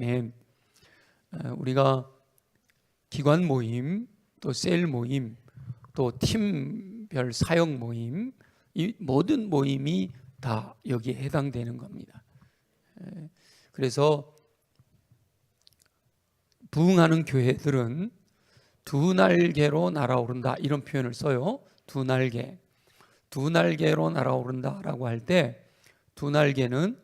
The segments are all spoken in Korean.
아멘. 우리가 기관 모임, 또 셀 모임, 또 팀별 사역 모임, 이 모든 모임이 다 여기에 해당되는 겁니다. 그래서 부흥하는 교회들은 두 날개로 날아오른다 이런 표현을 써요. 두 날개로 날아오른다라고 할 때 두 날개는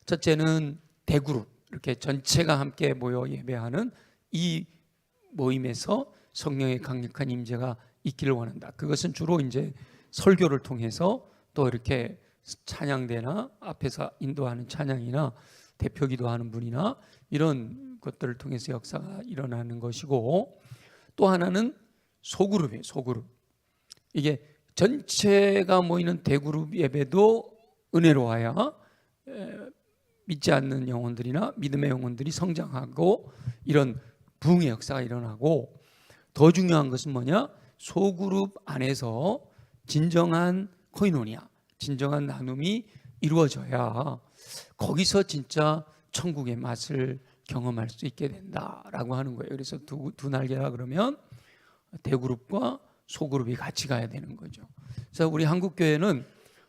첫째는 대그룹, 이렇게 전체가 함께 모여 예배하는 이 모임에서 성령의 강력한 임재가 있기를 원한다. 그것은 주로 이제 설교를 통해서 또 이렇게 찬양대나 앞에서 인도하는 찬양이나 대표 기도하는 분이나 이런 것들을 통해서 역사가 일어나는 것이고, 또 하나는 소그룹이에요. 소그룹. 이게 전체가 모이는 대그룹 예배도 은혜로워야 믿지 않는 영혼들이나 믿음의 영혼들이 성장하고 이런 부흥의 역사가 일어나고, 더 중요한 것은 뭐냐? 소그룹 안에서 진정한 코이노니아, 진정한 나눔이 이루어져야 거기서 진짜 천국의 맛을 경험할 수 있게 된다라고 하는 거예요. 그래서 두 날개라 그러면 대그룹과 소그룹이 같이 가야 되는 거죠. 그래서 우리 한국교회는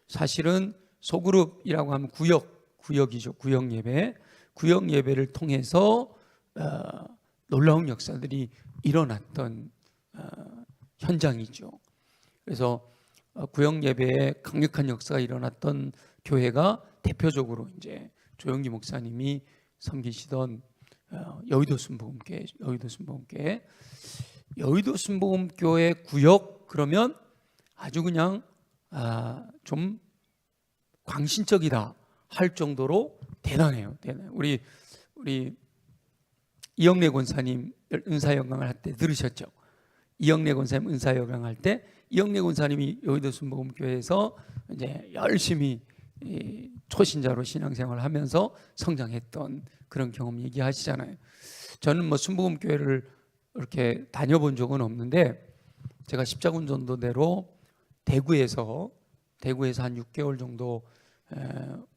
사실은 소그룹이라고 하면 구역이죠. 구역 예배를 통해서 놀라운 역사들이 일어났던 현장이죠. 그래서 구역 예배에 강력한 역사가 일어났던 교회가 대표적으로 이제 조영기 목사님이 섬기시던 여의도 순복음교회 구역, 그러면 아주 그냥 좀 광신적이다 할 정도로 대단해요. 우리 이영래 권사님 은사영광을 할 때 들으셨죠? 이영래 권사님 은사영광 할 때 이영래 권사님이 여의도 순복음교회에서 이제 열심히 초신자로 신앙생활을 하면서 성장했던 그런 경험 얘기하시잖아요. 저는 뭐 순복음교회를 이렇게 다녀본 적은 없는데, 제가 십자군 전도대로 대구에서 한 6개월 정도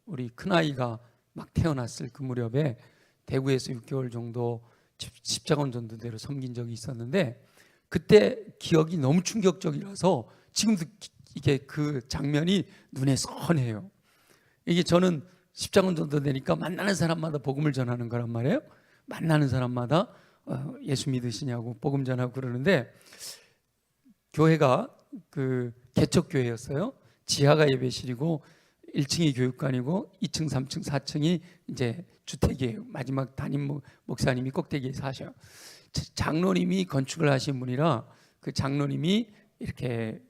우리 큰아이가 막 태어났을 그 무렵에 대구에서 6개월 정도 십자군 전도대로 섬긴 적이 있었는데, 그때 기억이 너무 충격적이라서 지금도 이게 그 장면이 눈에 선해요. 이게 저는 십자군 전도되니까 만나는 사람마다 복음을 전하는 거란 말이에요. 만나는 사람마다 예수 믿으시냐고 복음 전하고 그러는데, 교회가 그 개척교회였어요. 지하가 예배실이고 1층이 교육관이고 2층, 3층, 4층이 이제 주택이에요. 마지막 담임 목사님이 꼭대기에 사셔요. 장로님이 건축을 하신 분이라 그 장로님이 이렇게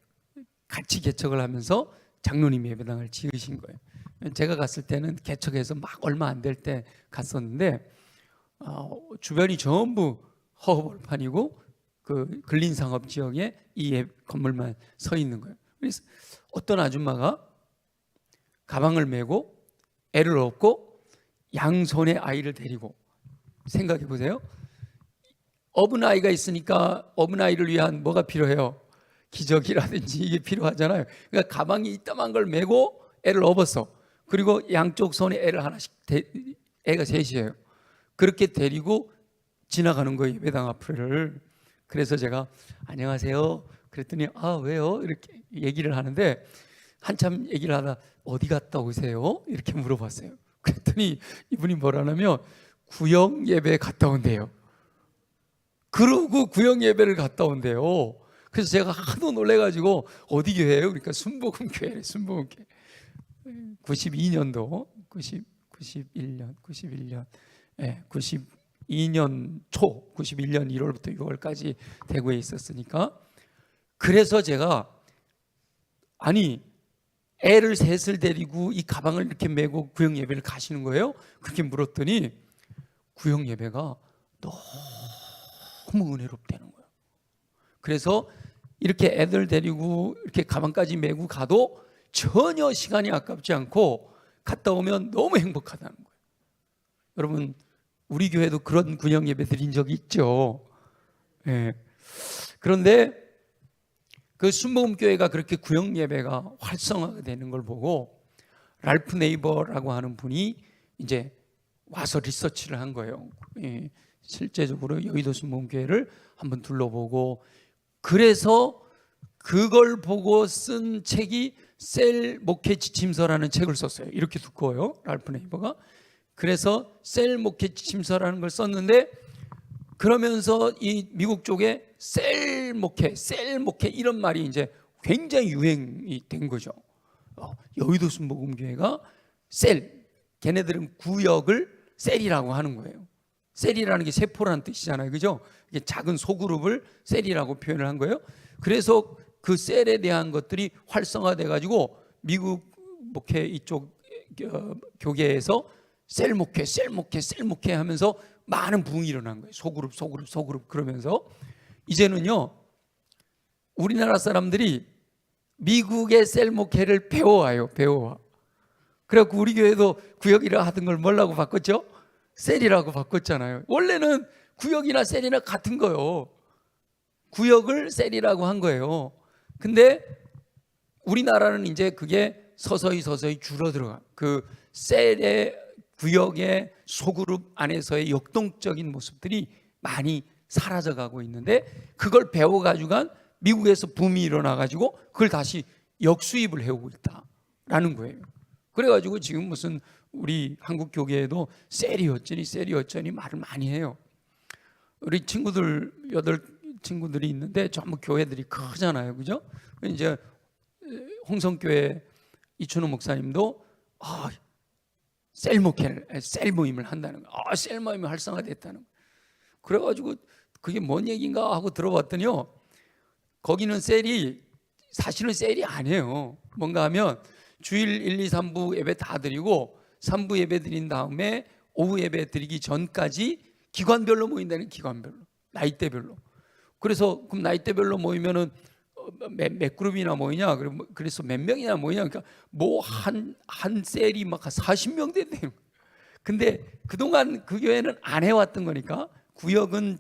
같이 개척을 하면서 장로님 예배당을 지으신 거예요. 제가 갔을 때는 개척해서 막 얼마 안 될 때 갔었는데 주변이 전부 허허벌판이고 그 근린상업 지역에 이 건물만 서 있는 거예요. 그래서 어떤 아줌마가 가방을 메고 애를 업고 양손에 아이를 데리고, 생각해 보세요. 어린아이가 있으니까 어린아이를 위한 뭐가 필요해요? 기저귀라든지 이게 필요하잖아요. 그러니까 가방이 이따만 걸 메고 애를 업었어. 그리고 양쪽 손에 애를 하나씩 애가 셋이에요. 그렇게 데리고 지나가는 거예요, 예배당 앞을. 그래서 제가 안녕하세요 그랬더니 왜요? 이렇게 얘기를 하는데, 한참 얘기를 하다 어디 갔다 오세요? 이렇게 물어봤어요. 그랬더니 이분이 뭐라냐면 구역 예배 갔다 온대요. 그러고 구역 예배를 갔다 온대요. 그래서 제가 하도 놀래가지고 어디 교회예요? 그러니까 순복음교회래. 순복음교회. 92년도 91년 92년 초 91년 1월부터 6월까지 대구에 있었으니까, 그래서 제가 애를 셋을 데리고 이 가방을 이렇게 메고 구역 예배를 가시는 거예요? 그렇게 물었더니 구역 예배가 너무 은혜롭다는 거예요. 그래서 이렇게 애들 데리고 이렇게 가방까지 메고 가도 전혀 시간이 아깝지 않고 갔다 오면 너무 행복하다는 거예요. 여러분, 우리 교회도 그런 구역 예배 드린 적이 있죠. 네. 그런데 그 순복음교회가 그렇게 구역 예배가 활성화가 되는 걸 보고 랄프 네이버라고 하는 분이 이제 와서 리서치를 한 거예요. 실제적으로 여의도 순복음교회를 한번 둘러보고, 그래서 그걸 보고 쓴 책이 셀 목회 지침서라는 책을 썼어요. 이렇게 두꺼워요, 랄프 네이버가. 그래서 셀 목회 지침서라는 걸 썼는데, 그러면서 이 미국 쪽에 셀 목회 이런 말이 이제 굉장히 유행이 된 거죠. 여의도 순복음교회가 셀, 걔네들은 구역을 셀이라고 하는 거예요. 셀이라는 게 세포라는 뜻이잖아요, 그죠? 이게 작은 소그룹을 셀이라고 표현을 한 거예요. 그래서 그 셀에 대한 것들이 활성화돼 가지고 미국 목회 이쪽 교계에서 셀 목회 하면서 많은 부흥이 일어난 거예요. 소그룹 그러면서 이제는요, 우리나라 사람들이 미국의 셀 목회를 배워와요. 그래갖고 우리 교회도 구역이라 하던 걸 뭐라고 바꿨죠? 셀이라고 바꿨잖아요. 원래는 구역이나 셀이나 같은 거요. 구역을 셀이라고 한 거예요. 근데 우리나라는 이제 그게 서서히 줄어들어가. 그 셀의 구역의 소그룹 안에서의 역동적인 모습들이 많이 사라져가고 있는데, 그걸 배워가지고 미국에서 붐이 일어나가지고 그걸 다시 역수입을 해오고 있다라는 거예요. 그래가지고 지금 무슨 우리 한국 교계에도 셀이 어쩌니 말을 많이 해요. 우리 친구들 8친구들이 있는데 전부 교회들이 크잖아요, 그죠? 이제 홍성교회 이춘호 목사님도 셀 모임을 한다는 거, 셀 모임이 활성화됐다는 거. 그래가지고 그게 뭔 얘기인가 하고 들어봤더니요, 거기는 사실은 셀이 아니에요. 뭔가 하면 주일 1, 2, 3부 예배 다 드리고 3부 예배 드린 다음에 오후 예배 드리기 전까지 기관별로 모인다는, 기관별로, 나이대별로. 그래서 그럼 나이대별로 모이면은 몇 그룹이나 모이냐? 그래서 몇 명이나 모이냐? 그러니까 뭐 한 셀이 막 40명 된대요. 근데 그동안 그 교회는 안 해왔던 거니까, 구역은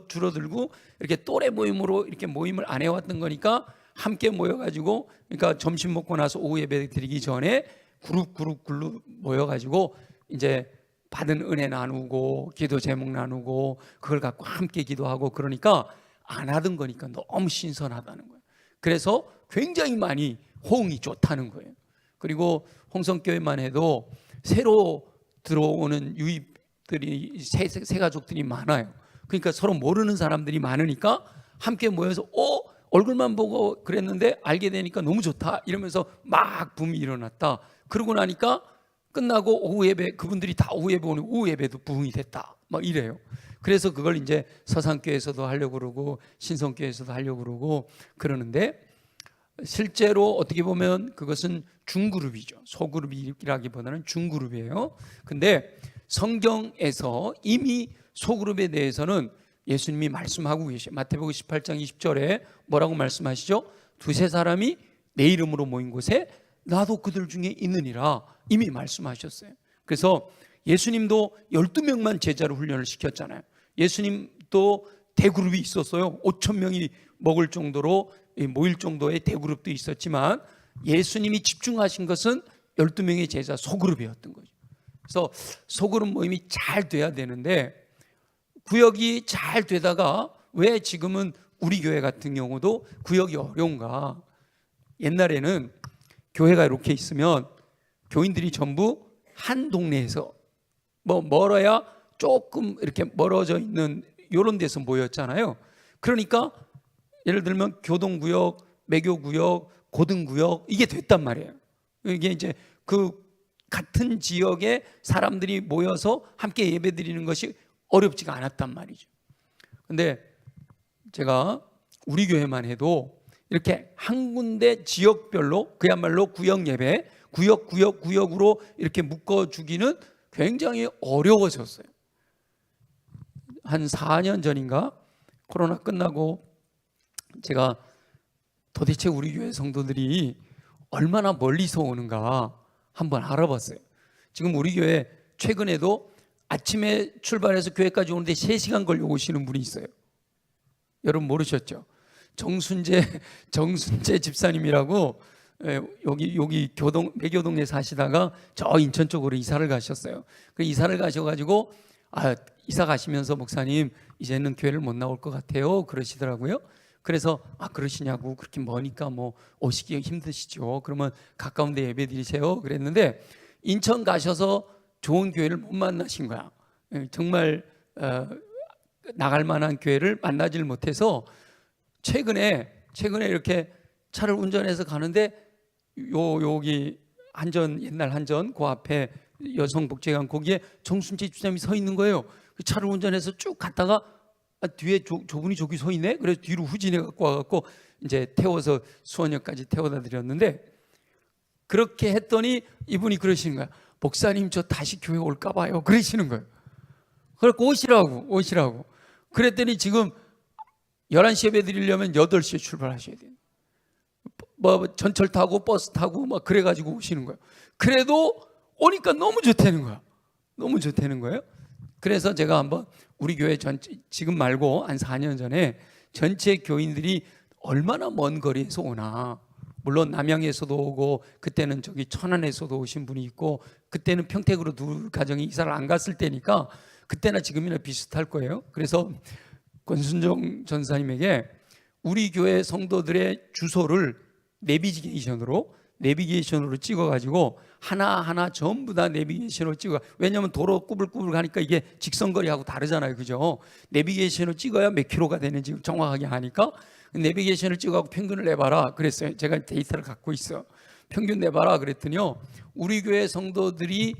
줄어들고 이렇게 또래 모임으로 이렇게 모임을 안 해왔던 거니까 함께 모여가지고, 그러니까 점심 먹고 나서 오후 예배 드리기 전에 그룹 모여가지고 이제 받은 은혜 나누고 기도 제목 나누고 그걸 갖고 함께 기도하고, 그러니까 안 하던 거니까 너무 신선하다는 거예요. 그래서 굉장히 많이 호응이 좋다는 거예요. 그리고 홍성교회만 해도 새로 들어오는 유입들이 새 가족들이 많아요. 그러니까 서로 모르는 사람들이 많으니까 함께 모여서 얼굴만 보고 그랬는데 알게 되니까 너무 좋다 이러면서 막 붐이 일어났다. 그러고 나니까 끝나고 오후 예배, 그분들이 다 오후 예배 오는 오후 예배도 부흥이 됐다 막 이래요. 그래서 그걸 이제 서산교회에서도 하려고 그러고 신성교회에서도 하려고 그러고 그러는데, 실제로 어떻게 보면 그것은 중그룹이죠. 소그룹이라기보다는 중그룹이에요. 근데 성경에서 이미 소그룹에 대해서는 예수님이 말씀하고 계셔요. 마태복음 18장 20절에 뭐라고 말씀하시죠? 두세 사람이 내 이름으로 모인 곳에 나도 그들 중에 있느니라 이미 말씀하셨어요. 그래서 예수님도 12명만 제자로 훈련을 시켰잖아요. 예수님도 대그룹이 있었어요. 5,000명이 먹을 정도로 모일 정도의 대그룹도 있었지만, 예수님이 집중하신 것은 12명의 제자 소그룹이었던 거죠. 그래서 소그룹 모임이 잘 돼야 되는데, 구역이 잘 되다가 왜 지금은 우리 교회 같은 경우도 구역이 어려운가? 옛날에는 교회가 이렇게 있으면 교인들이 전부 한 동네에서 멀어야 조금 이렇게 멀어져 있는 이런 데서 모였잖아요. 그러니까 예를 들면 교동구역, 매교구역, 고등구역 이게 됐단 말이에요. 이게 이제 그 같은 지역에 사람들이 모여서 함께 예배드리는 것이 어렵지가 않았단 말이죠. 근데 제가 우리 교회만 해도 이렇게 한 군데 지역별로 그야말로 구역 예배, 구역으로 이렇게 묶어주기는 굉장히 어려워졌어요. 한 4년 전인가 코로나 끝나고 제가 도대체 우리 교회 성도들이 얼마나 멀리서 오는가 한번 알아봤어요. 지금 우리 교회 최근에도 아침에 출발해서 교회까지 오는데 3시간 걸려 오시는 분이 있어요. 여러분 모르셨죠? 정순재 집사님이라고 여기 매교동에 사시다가 저 인천 쪽으로 이사를 가셨어요. 그 이사를 가셔가지고 이사 가시면서 목사님 이제는 교회를 못 나올 것 같아요 그러시더라고요. 그래서 그러시냐고, 그렇게 머니까 뭐 오시기 힘드시죠. 그러면 가까운 데 예배 드리세요 그랬는데 인천 가셔서 좋은 교회를 못 만나신 거야. 정말 나갈 만한 교회를 만나질 못해서 최근에 이렇게 차를 운전해서 가는데 여기 옛날 한전 그 앞에 여성복지관 거기에 정순재 주장이 서 있는 거예요. 그 차를 운전해서 쭉 갔다가 뒤에 저분이 저기 서 있네. 그래서 뒤로 후진해 갖고 와갖고 이제 태워서 수원역까지 태워다 드렸는데, 그렇게 했더니 이분이 그러시는 거야. 목사님 저 다시 교회 올까 봐요 그러시는 거예요. 그래서 오시라고 그랬더니 지금 11시 예배 드리려면 8시에 출발하셔야 돼요. 뭐 전철 타고 버스 타고 막 그래가지고 오시는 거예요. 그래도 오니까 너무 좋다는 거예요. 그래서 제가 한번 우리 교회 지금 말고 한 4년 전에 전체 교인들이 얼마나 먼 거리에서 오나, 물론 남양에서도 오고 그때는 저기 천안에서도 오신 분이 있고 그때는 평택으로 둘 가정이 이사를 안 갔을 때니까 그때나 지금이나 비슷할 거예요. 그래서 권순정 전사님에게 우리 교회 성도들의 주소를 내비게이션으로 찍어가지고 하나하나 전부 다 내비게이션으로 찍어. 왜냐하면 도로 꾸불꾸불 가니까 이게 직선거리하고 다르잖아요, 그죠? 내비게이션으로 찍어야 몇 킬로가 되는지 정확하게 하니까 내비게이션을 찍어갖고 평균을 내봐라 그랬어요. 제가 데이터를 갖고 있어. 평균 내봐라 그랬더니요, 우리 교회 성도들이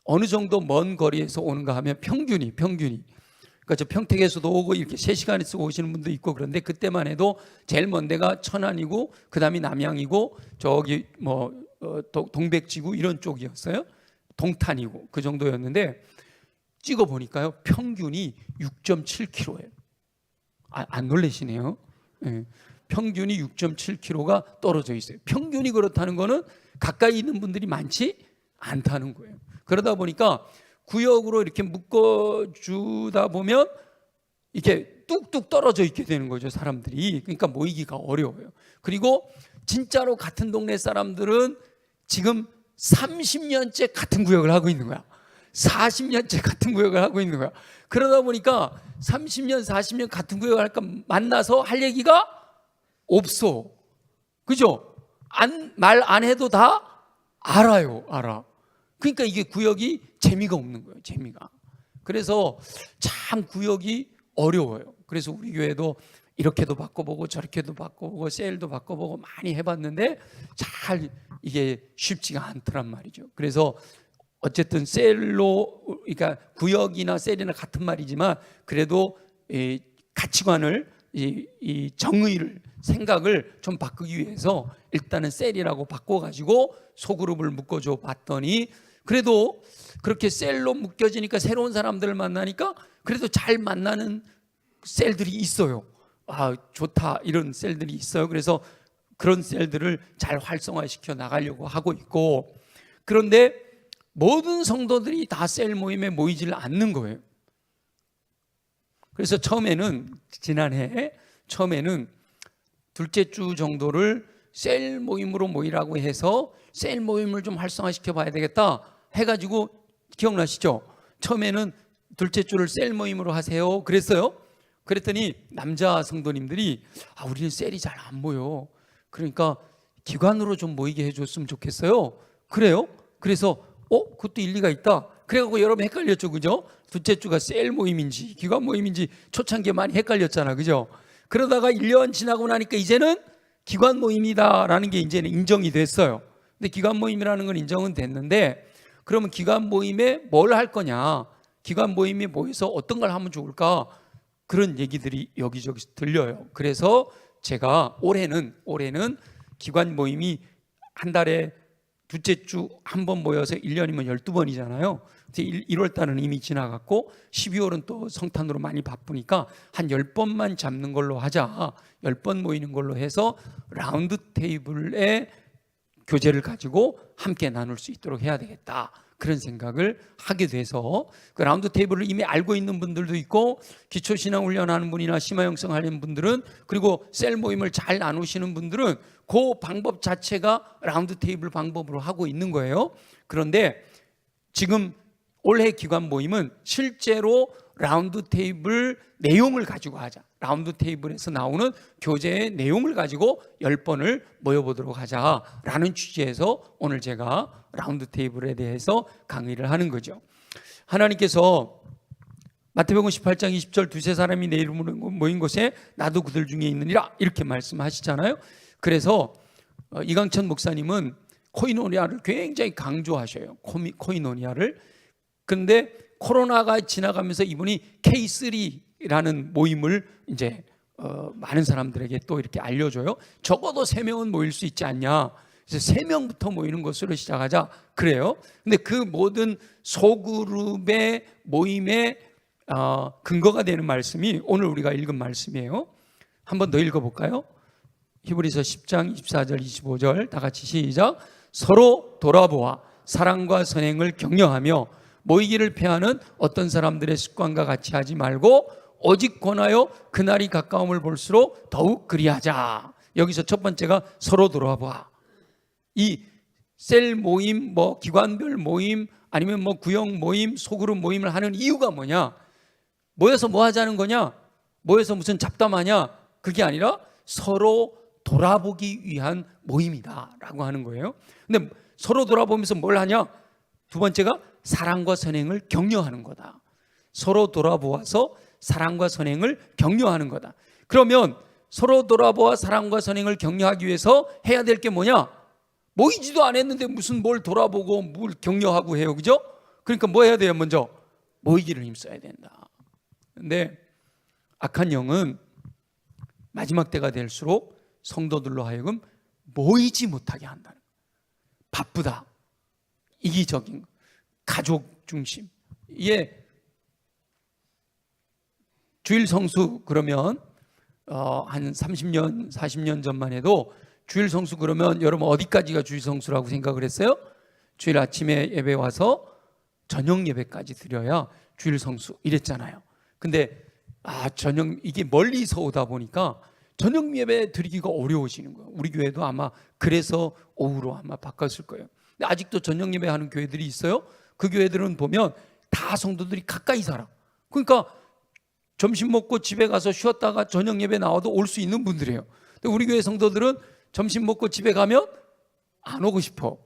어느 정도 먼 거리에서 오는가 하면 평균이 그러니까 저 평택에서도 오고 이렇게 3시간에 쓰고 오시는 분도 있고, 그런데 그때만 해도 제일 먼 데가 천안이고 그다음이 남양이고 저기 뭐 동백지구 이런 쪽이었어요. 동탄이고 그 정도였는데 찍어 보니까요 평균이 6.7km예요. 안 놀라시네요. 네. 평균이 6.7km가 떨어져 있어요. 평균이 그렇다는 거는 가까이 있는 분들이 많지 않다는 거예요. 그러다 보니까 구역으로 이렇게 묶어주다 보면 이렇게 뚝뚝 떨어져 있게 되는 거죠, 사람들이. 그러니까 모이기가 어려워요. 그리고 진짜로 같은 동네 사람들은 지금 30년째 같은 구역을 하고 있는 거야. 40년째 같은 구역을 하고 있는 거야. 그러다 보니까 30년, 40년 같은 구역을 하니까 만나서 할 얘기가 없어. 그죠? 말 안 해도 다 알아. 그러니까 이게 구역이 재미가 없는 거예요, 재미가. 그래서 참 구역이 어려워요. 그래서 우리 교회도 이렇게도 바꿔보고 저렇게도 바꿔보고 셀도 바꿔보고 많이 해봤는데 잘 이게 쉽지가 않더란 말이죠. 그래서 어쨌든 셀로, 그러니까 구역이나 셀이나 같은 말이지만 그래도 이 가치관을, 이 정의를, 생각을 좀 바꾸기 위해서 일단은 셀이라고 바꿔가지고 소그룹을 묶어줘 봤더니 그래도 그렇게 셀로 묶여지니까 새로운 사람들을 만나니까 그래도 잘 만나는 셀들이 있어요. 좋다, 이런 셀들이 있어요. 그래서 그런 셀들을 잘 활성화시켜 나가려고 하고 있고, 그런데 모든 성도들이 다 셀 모임에 모이질 않는 거예요. 그래서 지난해 처음에는 둘째 주 정도를 셀 모임으로 모이라고 해서 셀 모임을 좀 활성화시켜 봐야 되겠다 해가지고, 기억나시죠? 처음에는 둘째 주를 셀 모임으로 하세요 그랬어요. 그랬더니 남자 성도님들이 우리는 셀이 잘 안 모여, 그러니까 기관으로 좀 모이게 해줬으면 좋겠어요. 그래요? 그래서 그것도 일리가 있다. 그래갖고 여러분 헷갈렸죠, 그죠? 둘째 주가 셀 모임인지 기관 모임인지 초창기에 많이 헷갈렸잖아, 그죠? 그러다가 1년 지나고 나니까 이제는 기관 모임이다라는 게 이제는 인정이 됐어요. 근데 기관 모임이라는 건 인정은 됐는데, 그러면 기관 모임에 뭘 할 거냐, 기관 모임에 모여서 어떤 걸 하면 좋을까, 그런 얘기들이 여기저기 들려요. 그래서 제가 올해는 기관 모임이 한 달에 둘째 주 한 번 모여서 1년이면 12번이잖아요. 1월 달은 이미 지나갔고 12월은 또 성탄으로 많이 바쁘니까 한 10번만 잡는 걸로 하자. 10번 모이는 걸로 해서 라운드 테이블에 교제를 가지고 함께 나눌 수 있도록 해야 되겠다, 그런 생각을 하게 돼서 그 라운드 테이블을 이미 알고 있는 분들도 있고, 기초신앙 훈련하는 분이나 심화 형성하는 분들은, 그리고 셀 모임을 잘 나누시는 분들은 그 방법 자체가 라운드 테이블 방법으로 하고 있는 거예요. 그런데 지금 올해 기관 모임은 실제로 라운드 테이블 내용을 가지고 하자. 라운드 테이블에서 나오는 교재의 내용을 가지고 10번을 모여보도록 하자라는 취지에서 오늘 제가 라운드 테이블에 대해서 강의를 하는 거죠. 하나님께서 마태복음 18장 20절 두세 사람이 내 이름으로 모인 곳에 나도 그들 중에 있느니라 이렇게 말씀하시잖아요. 그래서 이강천 목사님은 코이노니아를 굉장히 강조하셔요. 코이노니아를. 그런데 코로나가 지나가면서 이분이 K3라는 모임을 이제 많은 사람들에게 또 이렇게 알려줘요. 적어도 3명은 모일 수 있지 않냐. 그래서 3명부터 모이는 것으로 시작하자 그래요. 근데 그 모든 소그룹의 모임의 근거가 되는 말씀이 오늘 우리가 읽은 말씀이에요. 한 번 더 읽어볼까요? 히브리서 10장 24절 25절 다 같이 시작. 서로 돌아보아 사랑과 선행을 격려하며 모이기를 패하는 어떤 사람들의 습관과 같이 하지 말고 오직 권하여 그날이 가까움을 볼수록 더욱 그리하자. 여기서 첫 번째가 서로 돌아보아. 이 셀 모임, 뭐 기관별 모임, 아니면 뭐 구역 모임, 소그룹 모임을 하는 이유가 뭐냐? 모여서 뭐 하자는 거냐? 모여서 무슨 잡담하냐? 그게 아니라 서로 돌아보기 위한 모임이다라고 하는 거예요. 근데 서로 돌아보면서 뭘 하냐? 두 번째가 사랑과 선행을 격려하는 거다. 서로 돌아보아서 사랑과 선행을 격려하는 거다. 그러면 서로 돌아보아 사랑과 선행을 격려하기 위해서 해야 될 게 뭐냐? 모이지도 않았는데 무슨 뭘 돌아보고 뭘 격려하고 해요, 그죠? 그러니까 뭐 해야 돼요? 먼저 모이기를 힘써야 된다. 근데 악한 영은 마지막 때가 될수록 성도들로 하여금 모이지 못하게 한다는 거예요. 바쁘다, 이기적인, 가족 중심. 이게 주일 성수 그러면 한 30년, 40년 전만 해도 주일 성수 그러면 여러분 어디까지가 주일 성수라고 생각을 했어요? 주일 아침에 예배 와서 저녁 예배까지 드려야 주일 성수 이랬잖아요. 근데 저녁 이게 멀리서 오다 보니까 저녁 예배 드리기가 어려워지는 거예요. 우리 교회도 아마 그래서 오후로 아마 바꿨을 거예요. 근데 아직도 저녁 예배 하는 교회들이 있어요. 그 교회들은 보면 다 성도들이 가까이 살아. 그러니까 점심 먹고 집에 가서 쉬었다가 저녁 예배 나와도 올 수 있는 분들이에요. 근데 우리 교회 성도들은 점심 먹고 집에 가면 안 오고 싶어.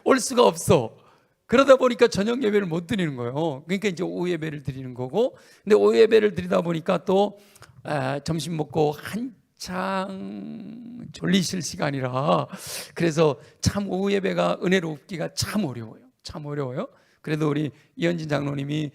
올 수가 없어. 그러다 보니까 저녁 예배를 못 드리는 거예요. 그러니까 이제 오후 예배를 드리는 거고, 근데 오후 예배를 드리다 보니까 또 점심 먹고 한창 졸리실 시간이라 그래서 참 오후 예배가 은혜롭기가 참 어려워요. 참 어려워요. 그래도 우리 이현진 장로님이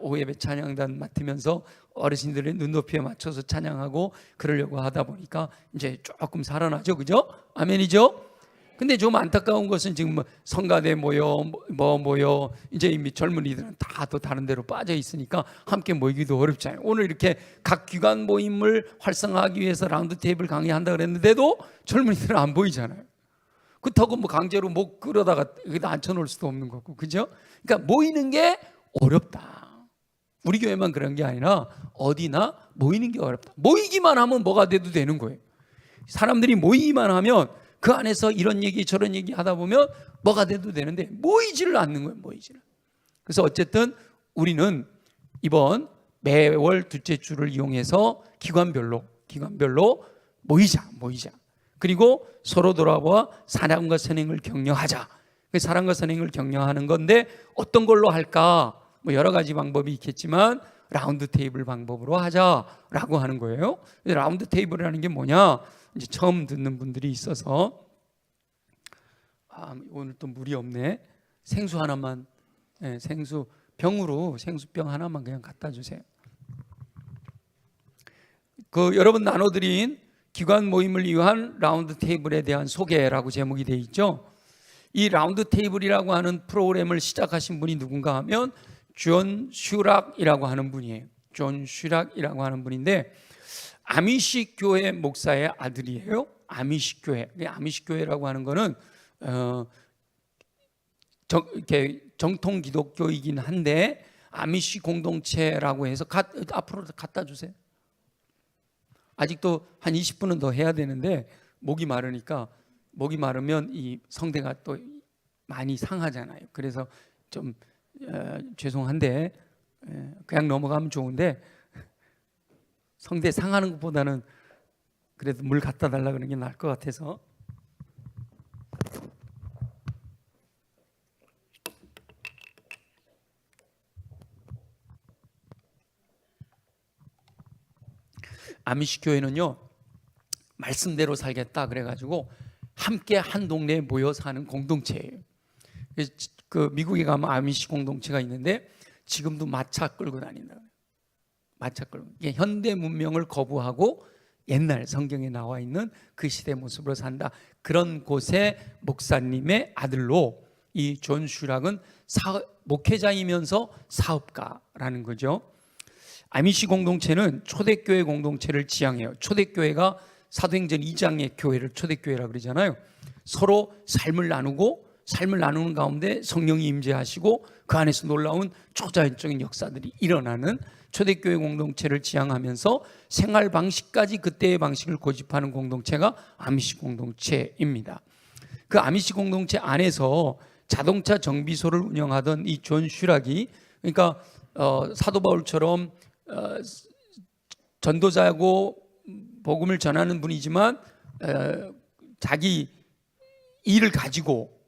오후 예배 찬양단 맡으면서 어르신들의 눈높이에 맞춰서 찬양하고 그러려고 하다 보니까 이제 조금 살아나죠, 그죠? 아멘이죠? 근데 좀 안타까운 것은 지금 성가대 모여 이제 이미 젊은이들은 다 또 다른 데로 빠져 있으니까 함께 모이기도 어렵잖아요. 오늘 이렇게 각 기관 모임을 활성화하기 위해서 라운드 테이블 강의한다 그랬는데도 젊은이들은 안 보이잖아요. 그렇다고 뭐 강제로 목 끌어다가 여기다 앉혀놓을 수도 없는 거고, 그죠? 그러니까 모이는 게 어렵다. 우리 교회만 그런 게 아니라 어디나 모이는 게 어렵다. 모이기만 하면 뭐가 돼도 되는 거예요. 사람들이 모이기만 하면 그 안에서 이런 얘기 저런 얘기 하다 보면 뭐가 돼도 되는데 모이지를 않는 거예요. 모이지를. 그래서 어쨌든 우리는 이번 매월 둘째 주를 이용해서 기관별로 모이자. 그리고 서로 돌아보아 사랑과 선행을 격려하자. 사랑과 선행을 격려하는 건데 어떤 걸로 할까? 뭐 여러 가지 방법이 있겠지만 라운드 테이블 방법으로 하자라고 하는 거예요. 라운드 테이블이라는 게 뭐냐? 이제 처음 듣는 분들이 있어서 오늘 또 물이 없네. 생수 하나만, 생수병으로 생수병 하나만 그냥 갖다 주세요. 그 여러분 나눠드린 기관 모임을 위한 라운드 테이블에 대한 소개라고 제목이 되어 있죠. 이 라운드 테이블이라고 하는 프로그램을 시작하신 분이 누군가 하면 존 슈락이라고 하는 분이에요. 존 슈락이라고 하는 분인데 아미시 교회 목사의 아들이에요. 아미시 교회. 아미시 교회라고 하는 거는 이렇게 정통 기독교이긴 한데 아미시 공동체라고 해서 앞으로 갖다 주세요. 아직도 한 20분은 더 해야 되는데 목이 마르니까 목이 마르면 이 성대가 또 많이 상하잖아요. 그래서 좀 죄송한데 그냥 넘어가면 좋은데 성대 상하는 것보다는 그래도 물 갖다 달라 그러는 게 나을 것 같아서. 아미시 교회는요 말씀대로 살겠다 그래가지고 함께 한 동네에 모여 사는 공동체예요. 그 미국에 가면 아미시 공동체가 있는데 지금도 마차 끌고 다닌다. 마차 끌고. 이게 현대 문명을 거부하고 옛날 성경에 나와 있는 그 시대 모습으로 산다. 그런 곳의 목사님의 아들로 이 존 슈락은 목회자이면서 사업가라는 거죠. 아미시 공동체는 초대교회 공동체를 지향해요. 초대교회가 사도행전 2장의 교회를 초대교회라고 그러잖아요. 서로 삶을 나누는 가운데 성령이 임재하시고 그 안에서 놀라운 초자연적인 역사들이 일어나는 초대교회 공동체를 지향하면서 생활 방식까지 그때의 방식을 고집하는 공동체가 아미시 공동체입니다. 그 아미시 공동체 안에서 자동차 정비소를 운영하던 이 존 슈락이, 그러니까 사도 바울처럼 전도자고 복음을 전하는 분이지만 자기 일을 가지고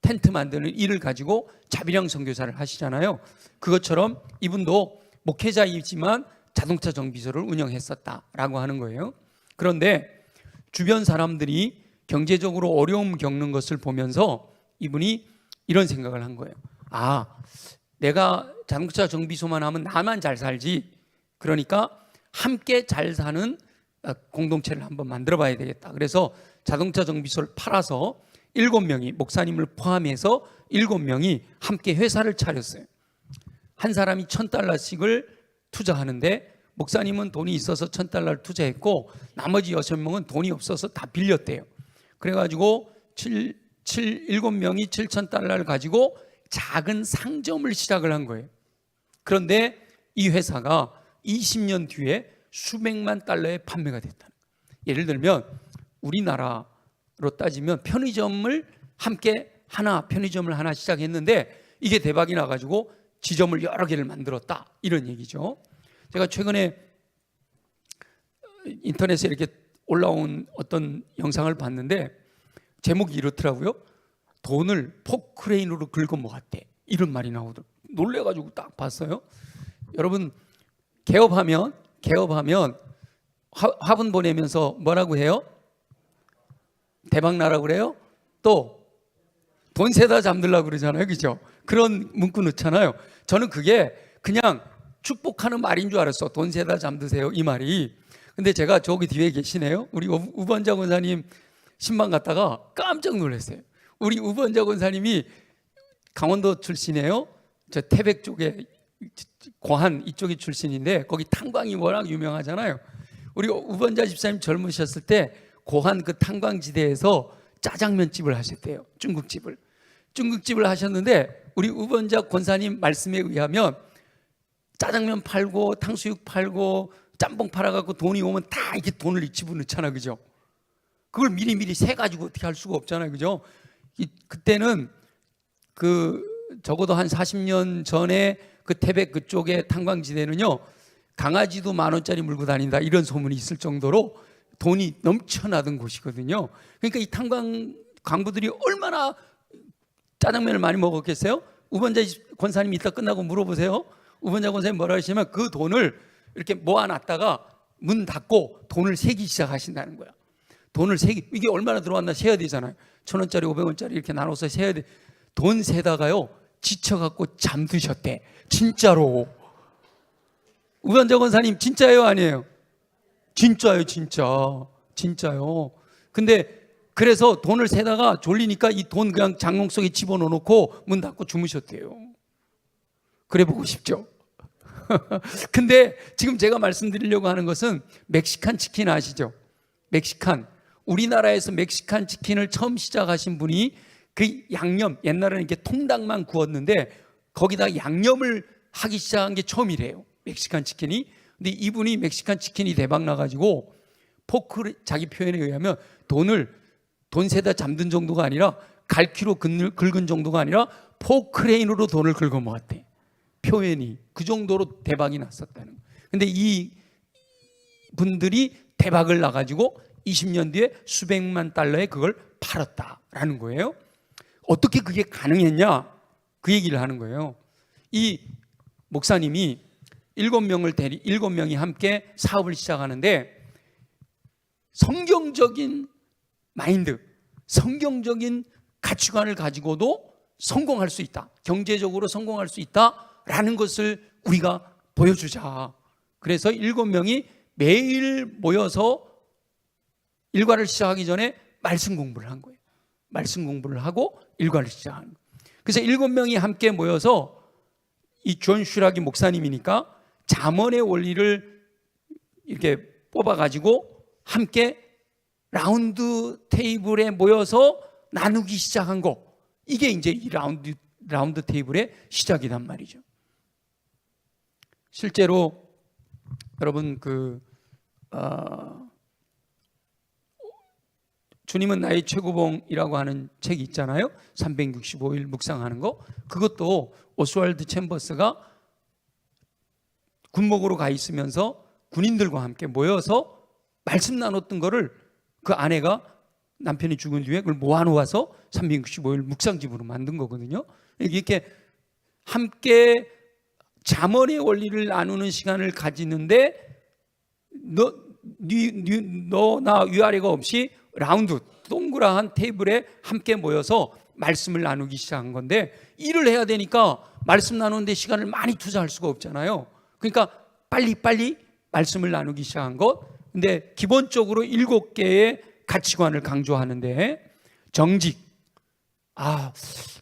텐트 만드는 일을 가지고 자비량 선교사를 하시잖아요. 그것처럼 이분도 목회자이지만 자동차 정비소를 운영했었다라고 하는 거예요. 그런데 주변 사람들이 경제적으로 어려움 겪는 것을 보면서 이분이 이런 생각을 한 거예요. 아, 내가 자동차 정비소만 하면 나만 잘 살지. 그러니까 함께 잘 사는 공동체를 한번 만들어 봐야 되겠다. 그래서 자동차 정비소를 팔아서 7명이, 목사님을 포함해서 7명이 함께 회사를 차렸어요. 한 사람이 $1,000씩을 투자하는데 목사님은 돈이 있어서 $1,000를 투자했고 나머지 6명은 돈이 없어서 다 빌렸대요. 그래가지고 7명이 $7,000를 가지고 작은 상점을 시작을 한 거예요. 그런데 이 회사가 20년 뒤에 수백만 달러에 판매가 됐다. 예를 들면 우리나라로 따지면 편의점을 하나 시작했는데 이게 대박이 나가지고 지점을 여러 개를 만들었다, 이런 얘기죠. 제가 최근에 인터넷에 이렇게 올라온 어떤 영상을 봤는데 제목이 이렇더라고요. 돈을 포크레인으로 긁어 모았대, 이런 말이 나오더라고요. 놀래가지고 딱 봤어요. 여러분 개업하면 화분 보내면서 뭐라고 해요? 대박 나라고 그래요? 또 돈 세다 잠들라고 그러잖아요. 그죠? 그런 문구 넣잖아요. 저는 그게 그냥 축복하는 말인 줄 알았어. 돈 세다 잠드세요, 이 말이. 근데 제가 저기 뒤에 계시네요. 우리 우번자 권사님 신방 갔다가 깜짝 놀랐어요. 우리 우번자 권사님이 강원도 출신이에요. 저 태백 쪽에 고한 이쪽이 출신인데 거기 탕광이 워낙 유명하잖아요. 우리 우번자 집사님 젊으셨을 때 고한 그 탕광지대에서 짜장면집을 하셨대요. 중국집을 하셨는데 우리 우번자 권사님 말씀에 의하면 짜장면 팔고 탕수육 팔고 짬뽕 팔아갖고 돈이 오면 다 이렇게 돈을 집어넣잖아, 그죠? 그걸 미리 세가지고 어떻게 할 수가 없잖아요, 그죠? 그때는 적어도 한 40년 전에 그 태백 그쪽의 탄광지대는요, 강아지도 10,000원짜리 물고 다닌다, 이런 소문이 있을 정도로 돈이 넘쳐나던 곳이거든요. 그러니까 이 탄광 광부들이 얼마나 짜장면을 많이 먹었겠어요? 우번자 권사님이 이따 끝나고 물어보세요. 우번자 권사님 뭐라 하시냐면 그 돈을 이렇게 모아놨다가 문 닫고 돈을 세기 시작하신다는 거야. 돈을 세기, 이게 얼마나 들어왔나 세야 되잖아요. 1,000원짜리 500원짜리 이렇게 나눠서 세야 돼. 돈 세다가요 지쳐갖고 잠드셨대. 진짜로. 우번자 권사님 진짜예요, 아니에요? 진짜요, 진짜요. 근데 그래서 돈을 세다가 졸리니까 이 돈 그냥 장롱 속에 집어넣어놓고 문 닫고 주무셨대요. 그래 보고 싶죠? 근데 지금 제가 말씀드리려고 하는 것은 멕시칸 치킨 아시죠? 멕시칸. 우리나라에서 멕시칸 치킨을 처음 시작하신 분이 그 양념, 옛날에는 이렇게 통닭만 구웠는데 거기다 양념을 하기 시작한 게 처음이래요, 멕시칸 치킨이. 근데 이분이 멕시칸 치킨이 대박 나가지고 자기 표현에 의하면 돈 세다 잠든 정도가 아니라 갈퀴로 긁은 정도가 아니라 포크레인으로 돈을 긁어 모았대. 표현이 그 정도로 대박이 났었다는 거예요. 근데 이 분들이 대박을 나가지고 20년 뒤에 수백만 달러에 그걸 팔았다라는 거예요. 어떻게 그게 가능했냐? 그 얘기를 하는 거예요. 이 목사님이 7명이 함께 사업을 시작하는데 성경적인 마인드, 성경적인 가치관을 가지고도 성공할 수 있다, 경제적으로 성공할 수 있다라는 것을 우리가 보여주자. 그래서 7명이 매일 모여서 일과를 시작하기 전에 말씀 공부를 한 거예요. 말씀 공부를 하고 일과를 시작하는 거예요. 그래서 7명이 함께 모여서 이 존 슈락이 목사님이니까 잠언의 원리를 이렇게 뽑아가지고 함께 라운드 테이블에 모여서 나누기 시작한 거, 이게 이제 이 라운드 테이블의 시작이란 말이죠. 실제로 여러분 주님은 나의 최고봉이라고 하는 책이 있잖아요. 365일 묵상하는 거. 그것도 오스왈드 챔버스가 군목으로 가 있으면서 군인들과 함께 모여서 말씀 나눴던 거를 그 아내가 남편이 죽은 뒤에 그걸 모아놓아서 365일 묵상집으로 만든 거거든요. 이렇게 함께 잠언의 원리를 나누는 시간을 가지는데 나 위아래가 없이 라운드 동그란 테이블에 함께 모여서 말씀을 나누기 시작한 건데, 일을 해야 되니까 말씀 나누는데 시간을 많이 투자할 수가 없잖아요. 그러니까 빨리 말씀을 나누기 시작한 것. 근데 기본적으로 7개의 가치관을 강조하는데, 정직.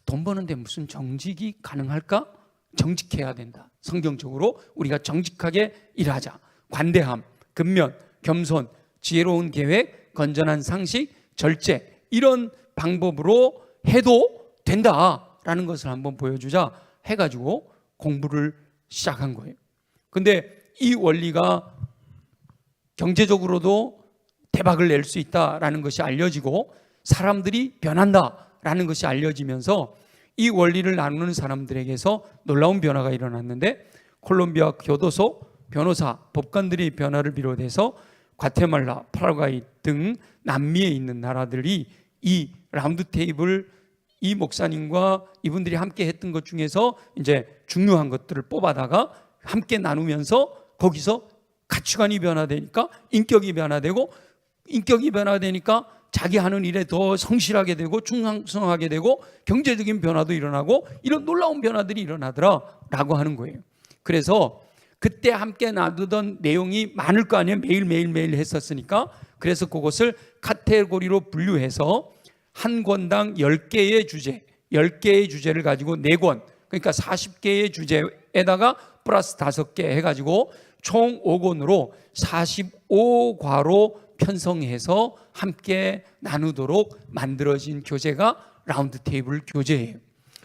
돈 버는데 무슨 정직이 가능할까? 정직해야 된다. 성경적으로 우리가 정직하게 일하자. 관대함, 근면, 겸손, 지혜로운 계획, 건전한 상식, 절제, 이런 방법으로 해도 된다라는 것을 한번 보여주자 해가지고 공부를 시작한 거예요. 근데 이 원리가 경제적으로도 대박을 낼 수 있다라는 것이 알려지고 사람들이 변한다라는 것이 알려지면서 이 원리를 나누는 사람들에게서 놀라운 변화가 일어났는데, 콜롬비아 교도소, 변호사, 법관들의 변화를 비롯해서 과테말라, 파라과이 등 남미에 있는 나라들이 이 라운드 테이블, 이 목사님과 이분들이 함께 했던 것 중에서 이제 중요한 것들을 뽑아다가 함께 나누면서 거기서 가치관이 변화되니까 인격이 변화되고, 인격이 변화되니까 자기 하는 일에 더 성실하게 되고 충성하게 되고 경제적인 변화도 일어나고, 이런 놀라운 변화들이 일어나더라라고 하는 거예요. 그래서 그때 함께 나누던 내용이 많을 거 아니에요. 매일 했었으니까. 그래서 그것을 카테고리로 분류해서 한 권당 10개의 주제를 가지고 4권, 그러니까 40개의 주제에다가 플러스 5개 해가지고 총 5권으로 45과로 편성해서 함께 나누도록 만들어진 교재가 라운드 테이블 교재예요.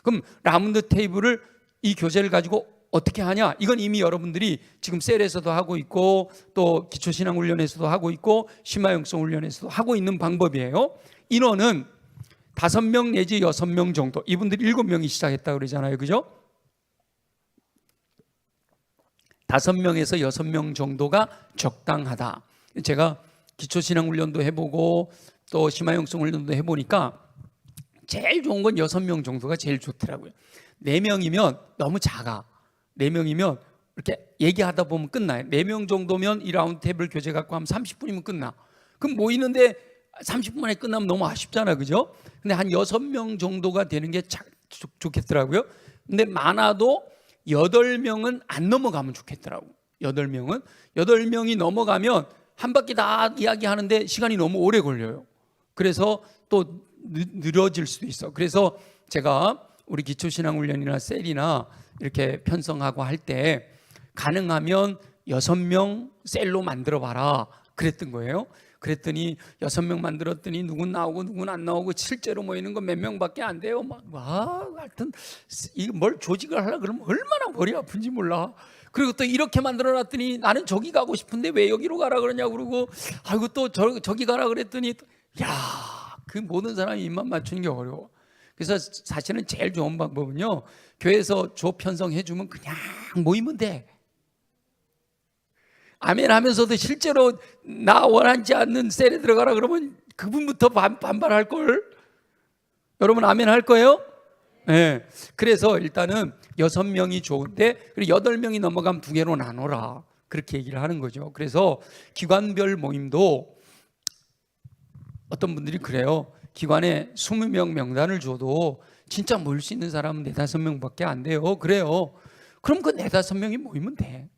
그럼 라운드 테이블을, 이 교재를 가지고 어떻게 하냐? 이건 이미 여러분들이 지금 셀에서도 하고 있고 또 기초신앙훈련에서도 하고 있고 심화영성훈련에서도 하고 있는 방법이에요. 인원은 5명 내지 6명 정도. 이분들이 7명이 시작했다고 그러잖아요. 그죠? 5명에서 6명 정도가 적당하다. 제가 기초신앙훈련도 해보고 또 심화영성훈련도 해보니까 제일 좋은 건 6명 정도가 제일 좋더라고요. 4명이면 너무 작아. 4명이면 이렇게 얘기하다 보면 끝나요. 4명 정도면 이 라운드 테이블 교재 갖고 하면 30분이면 끝나. 그럼 모이는데 30분 만에 끝나면 너무 아쉽잖아, 그죠? 근데 한 6명 정도가 되는 게 좋겠더라고요. 근데 많아도 8명은 안 넘어가면 좋겠더라고. 8명이 넘어가면 한 바퀴 다 이야기하는데 시간이 너무 오래 걸려요. 그래서 또 늘어질 수도 있어. 그래서 제가 우리 기초신앙훈련이나 셀이나 이렇게 편성하고 할 때 가능하면 6명 셀로 만들어 봐라 그랬던 거예요. 그랬더니 6명 만들었더니 누군 나오고 누군 안 나오고 실제로 모이는 거 몇 명밖에 안 돼요. 하여튼 이거 뭘 조직을 하려 그러면 얼마나 머리 아픈지 몰라. 그리고 또 이렇게 만들어놨더니 나는 저기 가고 싶은데 왜 여기로 가라 그러냐고 그러고, 아이고 또 저기 가라 그랬더니 그 모든 사람이 입만 맞추는 게 어려워. 그래서 사실은 제일 좋은 방법은요, 교회에서 조 편성해주면 그냥 모이면 돼. 아멘 하면서도 실제로 나 원하지 않는 셀에 들어가라 그러면 그분부터 반발할걸. 여러분 아멘 할 거예요? 네. 그래서 일단은 6명이 좋은데, 그리고 8명이 넘어가면 2개로 나눠라, 그렇게 얘기를 하는 거죠. 그래서 기관별 모임도 어떤 분들이 그래요. 기관에 20명 명단을 줘도 진짜 모일 수 있는 사람은 4, 5명밖에 안 돼요. 그래요. 그럼 그 4, 5명이 모이면 돼.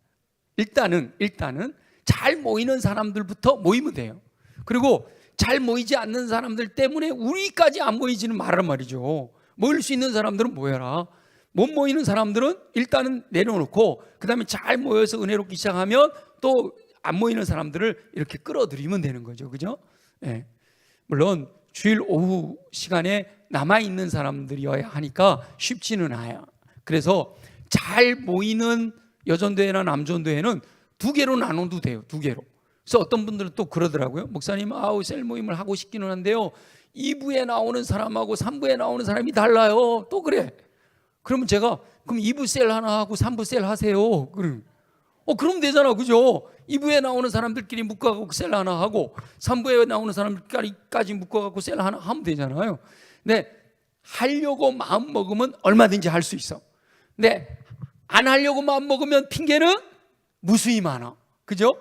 일단은 잘 모이는 사람들부터 모이면 돼요. 그리고 잘 모이지 않는 사람들 때문에 우리까지 안 모이지는 말란 말이죠. 모일 수 있는 사람들은 모여라. 못 모이는 사람들은 일단은 내려놓고, 그 다음에 잘 모여서 은혜롭기 시작하면 또 안 모이는 사람들을 이렇게 끌어들이면 되는 거죠. 그죠? 네. 물론 주일 오후 시간에 남아있는 사람들이어야 하니까 쉽지는 않아요. 그래서 잘 모이는 여전도회나 남전도회는 2개로 나눠도 돼요. 2개로. 그래서 어떤 분들은 또 그러더라고요. 목사님, 셀 모임을 하고 싶기는 한데요, 2부에 나오는 사람하고 3부에 나오는 사람이 달라요. 또 그래. 그러면 제가, 그럼 2부 셀 하나 하고 3부 셀 하세요. 그럼 되잖아. 그죠? 2부에 나오는 사람들끼리 묶어갖고 셀 하나 하고 3부에 나오는 사람들까지 묶어갖고 셀 하나 하면 되잖아요. 근데 하려고 마음 먹으면 얼마든지 할 수 있어. 근데 안 하려고 마음 먹으면 핑계는 무수히 많아. 그죠?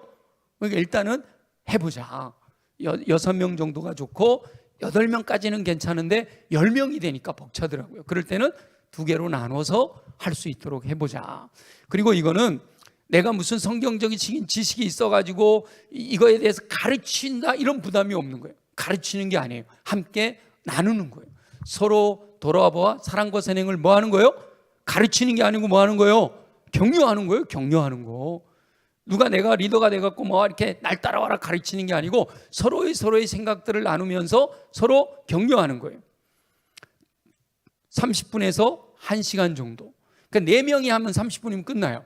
그러니까 일단은 해보자. 6명 정도가 좋고 8명까지는 괜찮은데 10명이 되니까 벅차더라고요. 그럴 때는 2개로 나눠서 할 수 있도록 해보자. 그리고 이거는 내가 무슨 성경적인 지식이 있어가지고 이거에 대해서 가르친다 이런 부담이 없는 거예요. 가르치는 게 아니에요. 함께 나누는 거예요. 서로 돌아와 사랑과 선행을 뭐 하는 거예요? 가르치는 게 아니고 뭐 하는 거예요? 격려하는 거예요. 격려하는 거. 누가 내가 리더가 돼갖고 뭐 이렇게 날 따라와라 가르치는 게 아니고 서로의 생각들을 나누면서 서로 격려하는 거예요. 30분에서 1시간 정도. 그러니까 4명이 하면 30분이면 끝나요.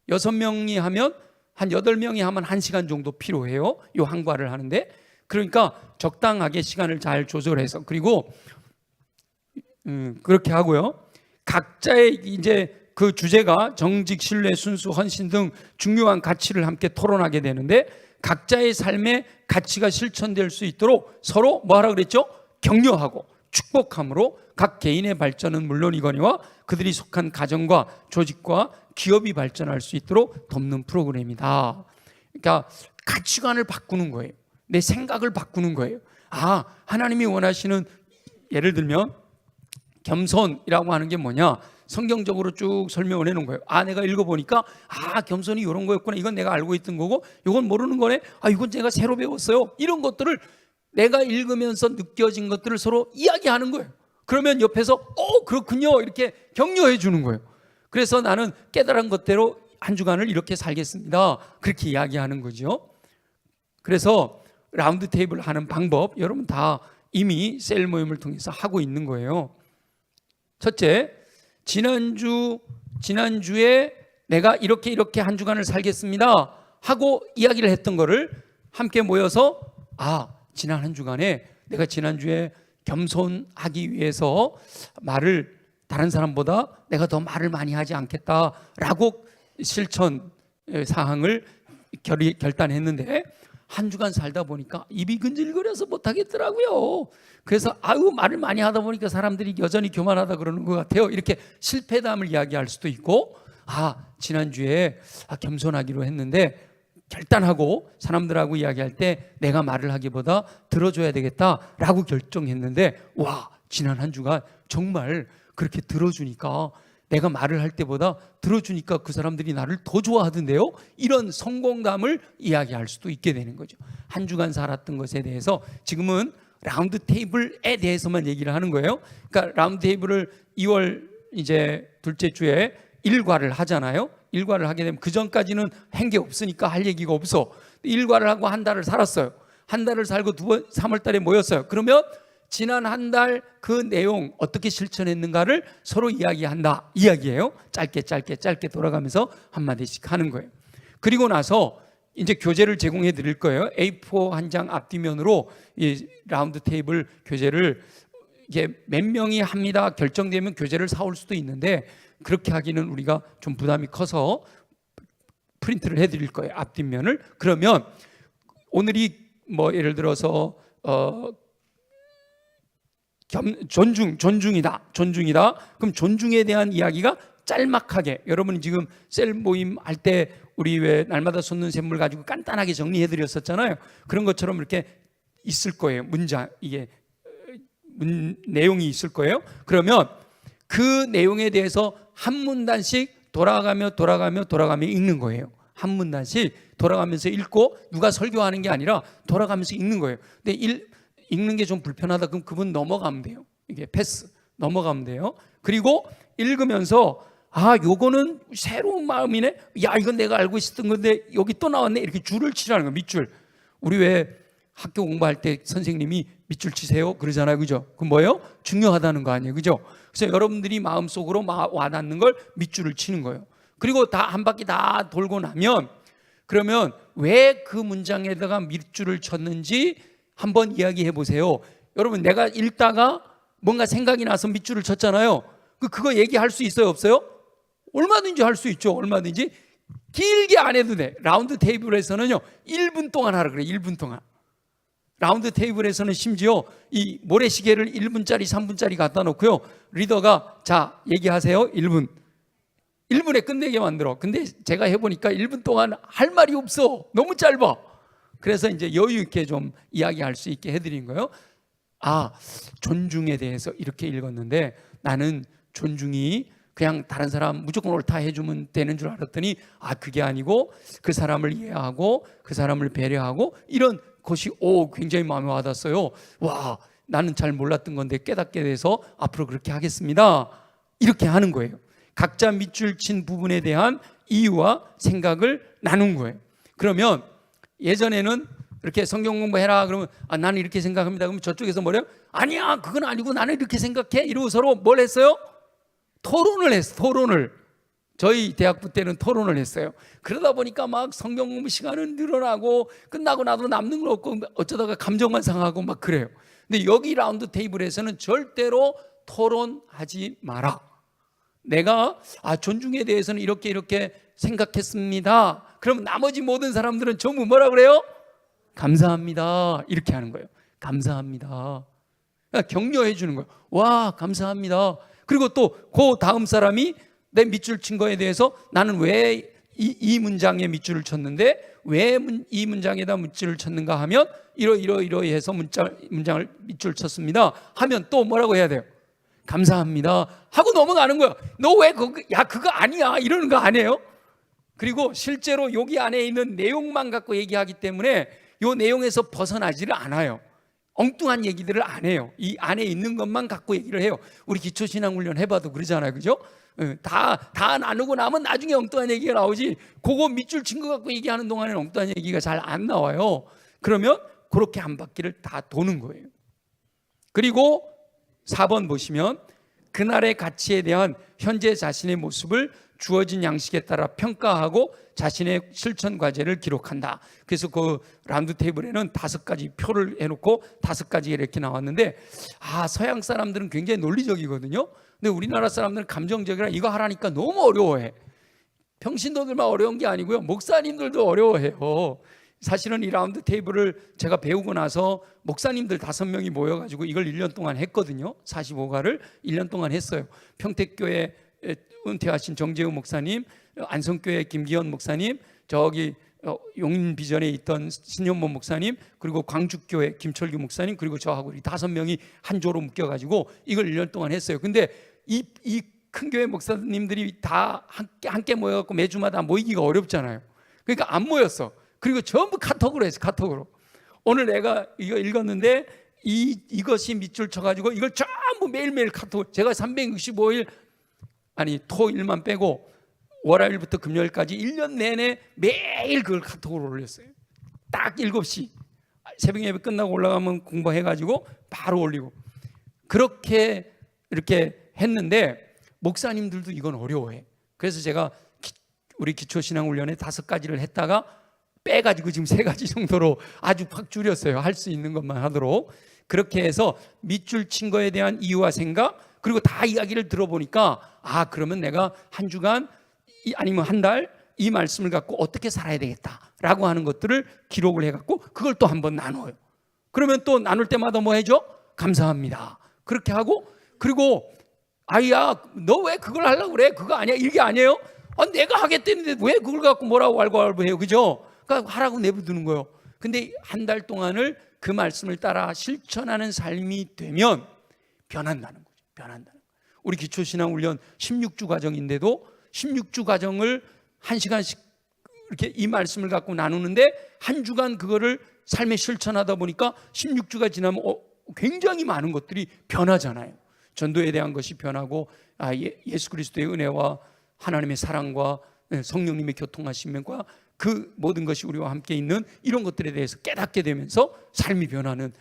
6명이 하면 한 8명이 하면 1시간 정도 필요해요. 요 한과를 하는데. 그러니까 적당하게 시간을 잘 조절해서, 그리고 그렇게 하고요. 각자의 이제 그 주제가 정직, 신뢰, 순수, 헌신 등 중요한 가치를 함께 토론하게 되는데, 각자의 삶의 가치가 실천될 수 있도록 서로 뭐 하라 그랬죠? 격려하고 축복함으로 각 개인의 발전은 물론이거니와 그들이 속한 가정과 조직과 기업이 발전할 수 있도록 돕는 프로그램이다. 그러니까 가치관을 바꾸는 거예요. 내 생각을 바꾸는 거예요. 하나님이 원하시는, 예를 들면 겸손이라고 하는 게 뭐냐, 성경적으로 쭉 설명을 해놓은 거예요. 내가 읽어보니까 겸손이 이런 거였구나. 이건 내가 알고 있던 거고 이건 모르는 거네. 이건 제가 새로 배웠어요. 이런 것들을 내가 읽으면서 느껴진 것들을 서로 이야기하는 거예요. 그러면 옆에서 그렇군요 이렇게 격려해 주는 거예요. 그래서 나는 깨달은 것대로 한 주간을 이렇게 살겠습니다, 그렇게 이야기하는 거죠. 그래서 라운드 테이블 하는 방법 여러분 다 이미 셀 모임을 통해서 하고 있는 거예요. 첫째, 지난주에 내가 이렇게 한 주간을 살겠습니다 하고 이야기를 했던 거를 함께 모여서 지난 한 주간에 내가 지난주에 겸손하기 위해서 말을 다른 사람보다 내가 더 말을 많이 하지 않겠다라고 실천 사항을 결단했는데, 한 주간 살다 보니까 입이 근질거려서 못하겠더라고요. 그래서 말을 많이 하다 보니까 사람들이 여전히 교만하다 그러는 것 같아요. 이렇게 실패담을 이야기할 수도 있고, 지난주에 겸손하기로 했는데 결단하고 사람들하고 이야기할 때 내가 말을 하기보다 들어줘야 되겠다라고 결정했는데, 지난 한 주간 정말 그렇게 들어주니까, 내가 말을 할 때보다 들어주니까 그 사람들이 나를 더 좋아하던데요. 이런 성공담을 이야기할 수도 있게 되는 거죠. 한 주간 살았던 것에 대해서 지금은 라운드 테이블에 대해서만 얘기를 하는 거예요. 그러니까 라운드 테이블을 2월 이제 둘째 주에 일과를 하잖아요. 일과를 하게 되면 그 전까지는 한 게 없으니까 할 얘기가 없어. 일과를 하고 한 달을 살았어요. 한 달을 살고 3월 달에 모였어요. 그러면 지난 한 달 그 내용 어떻게 실천했는가를 서로 이야기한다 이야기예요. 짧게 돌아가면서 한마디씩 하는 거예요. 그리고 나서 이제 교재를 제공해 드릴 거예요. A4 한 장 앞뒤면으로 이 라운드 테이블 교재를 이게 몇 명이 합니다 결정되면 교재를 사올 수도 있는데, 그렇게 하기는 우리가 좀 부담이 커서 프린트를 해드릴 거예요, 앞뒷면을. 그러면 오늘이 뭐 예를 들어서 존중이다. 그럼 존중에 대한 이야기가 짤막하게, 여러분이 지금 셀 모임 할 때 우리 왜 날마다 솟는 샘물 가지고 간단하게 정리해 드렸었잖아요. 그런 것처럼 이렇게 있을 거예요. 문장, 이게 내용이 있을 거예요. 그러면 그 내용에 대해서 한 문단씩 돌아가며 읽는 거예요. 한 문단씩 돌아가면서 읽고, 누가 설교하는 게 아니라 돌아가면서 읽는 거예요. 근데 읽는 게 좀 불편하다 그럼 그분 넘어가면 돼요. 이게 패스, 넘어가면 돼요. 그리고 읽으면서 요거는 새로운 마음이네, 야 이건 내가 알고 있었던 건데 여기 또 나왔네, 이렇게 줄을 치라는 거예요. 밑줄. 우리 왜 학교 공부할 때 선생님이 밑줄 치세요 그러잖아요, 그죠? 그 뭐예요? 중요하다는 거 아니에요, 그죠? 그래서 여러분들이 마음속으로 와닿는 걸 밑줄을 치는 거예요. 그리고 다 한 바퀴 다 돌고 나면, 그러면 왜 그 문장에다가 밑줄을 쳤는지 한번 이야기해 보세요. 여러분, 내가 읽다가 뭔가 생각이 나서 밑줄을 쳤잖아요. 그거 얘기할 수 있어요, 없어요? 얼마든지 할 수 있죠. 얼마든지. 길게 안 해도 돼. 라운드 테이블에서는요 1분 동안 하라 그래. 1분 동안. 라운드 테이블에서는 심지어 이 모래시계를 1분짜리 3분짜리 갖다 놓고요, 리더가 자 얘기하세요 1분에 끝내게 만들어. 근데 제가 해보니까 1분 동안 할 말이 없어. 너무 짧아. 그래서 이제 여유 있게 좀 이야기할 수 있게 해드린 거예요. 존중에 대해서 이렇게 읽었는데 나는 존중이 그냥 다른 사람 무조건 옳다 해주면 되는 줄 알았더니 그게 아니고 그 사람을 이해하고 그 사람을 배려하고 이런 것이 굉장히 마음에 와닿았어요. 와, 나는 잘 몰랐던 건데 깨닫게 돼서 앞으로 그렇게 하겠습니다. 이렇게 하는 거예요. 각자 밑줄 친 부분에 대한 이유와 생각을 나눈 거예요. 그러면 예전에는 이렇게 성경 공부해라 그러면 나는 이렇게 생각합니다. 그러면 저쪽에서 뭐래요? 아니야, 그건 아니고 나는 이렇게 생각해. 이러고 서로 뭘 했어요? 토론을 했어. 토론을. 저희 대학부 때는 토론을 했어요. 그러다 보니까 막 성경 공부 시간은 늘어나고 끝나고 나도 남는 거 없고 어쩌다가 감정만 상하고 막 그래요. 근데 여기 라운드 테이블에서는 절대로 토론하지 마라. 내가 존중에 대해서는 이렇게 생각했습니다. 그럼 나머지 모든 사람들은 전부 뭐라 그래요? 감사합니다. 이렇게 하는 거예요. 감사합니다. 격려해 주는 거예요. 와, 감사합니다. 그리고 또 그 다음 사람이 내 밑줄 친 거에 대해서 나는 왜 이 문장에 밑줄을 쳤는데 왜 이 문장에다 밑줄을 쳤는가 하면 이러해서 문장을 밑줄 쳤습니다 하면 또 뭐라고 해야 돼요? 감사합니다 하고 넘어가는 거예요. 너 왜 그거 아니야 이러는 거 아니에요? 그리고 실제로 여기 안에 있는 내용만 갖고 얘기하기 때문에 이 내용에서 벗어나지를 않아요. 엉뚱한 얘기들을 안 해요. 이 안에 있는 것만 갖고 얘기를 해요. 우리 기초신앙훈련 해봐도 그러잖아요, 그죠? 다 나누고 나면 나중에 엉뚱한 얘기가 나오지, 그거 밑줄 친 거 갖고 얘기하는 동안에는 엉뚱한 얘기가 잘 안 나와요. 그러면 그렇게 한 바퀴를 다 도는 거예요. 그리고 4번 보시면 그날의 가치에 대한 현재 자신의 모습을 주어진 양식에 따라 평가하고 자신의 실천 과제를 기록한다. 그래서 그 라운드 테이블에는 5가지 표를 해놓고 5가지 이렇게 나왔는데 서양 사람들은 굉장히 논리적이거든요. 근데 우리나라 사람들은 감정적이라 이거 하라니까 너무 어려워해. 평신도들만 어려운 게 아니고요, 목사님들도 어려워해요. 사실은 이 라운드 테이블을 제가 배우고 나서 목사님들 5명이 모여가지고 이걸 1년 동안 했거든요. 45가를 1년 동안 했어요. 평택교회 은퇴하신 정재우 목사님, 안성교회 김기현 목사님, 저기 용인비전에 있던 신현모 목사님, 그리고 광주교회 김철규 목사님, 그리고 저하고 우리 5명이 한 조로 묶여가지고 이걸 1년 동안 했어요. 근데 이 큰 교회 목사님들이 다 함께 모여갖고 매주마다 모이기가 어렵잖아요. 그러니까 안 모였어. 그리고 전부 카톡으로 했어. 카톡으로. 오늘 내가 이거 읽었는데 이것이 밑줄 쳐가지고 이걸 전부 매일매일 카톡. 제가 365일 토일만 빼고 월요일부터 금요일까지 1년 내내 매일 그걸 카톡으로 올렸어요. 딱 7시 새벽 예배 끝나고 올라가면 공부해가지고 바로 올리고 그렇게 이렇게 했는데 목사님들도 이건 어려워해. 그래서 제가 우리 기초신앙훈련에 5가지를 했다가 빼가지고 지금 3가지 정도로 아주 확 줄였어요. 할 수 있는 것만 하도록. 그렇게 해서 밑줄 친 거에 대한 이유와 생각, 그리고 다 이야기를 들어보니까 그러면 내가 한 주간 아니면 한 달 이 말씀을 갖고 어떻게 살아야 되겠다라고 하는 것들을 기록을 해갖고 그걸 또 한번 나눠요. 그러면 또 나눌 때마다 뭐 해줘? 감사합니다. 그렇게 하고, 그리고 아이야 너 왜 그걸 하려고 그래? 그거 아니야, 이게 아니에요? 내가 하겠다는데 왜 그걸 갖고 뭐라고 왈가왈부해요, 그죠? 그러니까 하라고 내버두는 거예요. 근데 한 달 동안을 그 말씀을 따라 실천하는 삶이 되면 변한다는 거죠. 변한다는 거예요. 우리 기초신앙훈련 16주 과정인데도 16주 과정을 1시간씩 이렇게 이 말씀을 갖고 나누는데 한 주간 그거를 삶에 실천하다 보니까 16주가 지나면 굉장히 많은 것들이 변하잖아요. 전도에 대한 것이 변하고 예수 그리스도의 은혜와 하나님의 사랑과 성령님의 교통하심과 그 모든 것이 우리와 함께 있는 이런 것들에 대해서 깨닫게 되면서 삶이 변하는,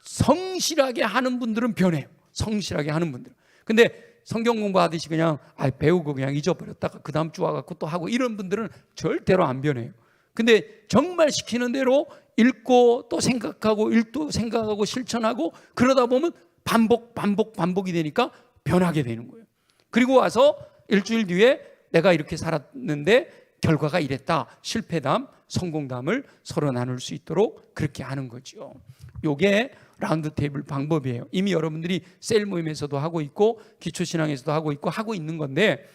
성실하게 하는 분들은 변해요. 성실하게 하는 분들은. 근데 성경 공부하듯이 그냥 배우고 그냥 잊어버렸다가 그 다음 주 와갖고 또 하고 이런 분들은 절대로 안 변해요. 근데 정말 시키는 대로 읽고 또 생각하고 읽고 생각하고 실천하고 그러다 보면 반복이 되니까 변하게 되는 거예요. 그리고 와서 일주일 뒤에 내가 이렇게 살았는데 결과가 이랬다, 실패담, 성공담을 서로 나눌 수 있도록 그렇게 하는 거죠. 요게 라운드 테이블 방법이에요. 이미 여러분들이 셀 모임에서도 하고 있고 기초신앙에서도 하고 있는 건데,